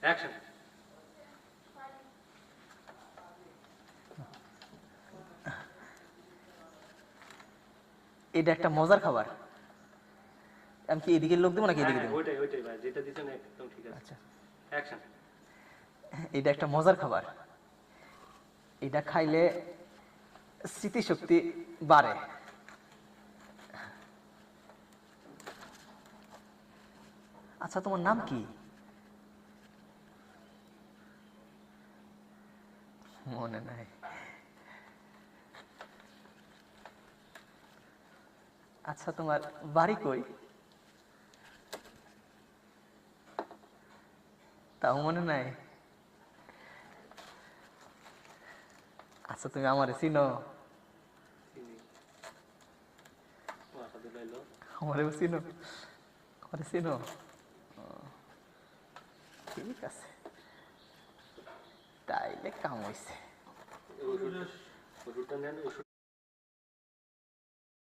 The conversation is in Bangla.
অ্যাকশন। এটা একটা মজার খাবার। আমি কি এদিকে লোক দেবো নাকি এদিকে দেবো? ওইটাই ওইটাই ভাই, যেটা দিছেন একদম ঠিক আছে। আচ্ছা, অ্যাকশন। এটা একটা মজার খাবার। এটা খাইলে স্মৃতিশক্তি বাড়ে। আচ্ছা, তোমার নাম কি? মনে নাই। আচ্ছা, তোমার বাড়ি কই? তাও মনে নাই। আচ্ছা, তুমি আমারে চিনো? চিনি। তোমার সাথে পাইলো। আমারেও চিনো? আমারে চিনো? ও, ঠিক আছে, তাইলে কাম হইছে। ওষুধটা নেন, ওষুধ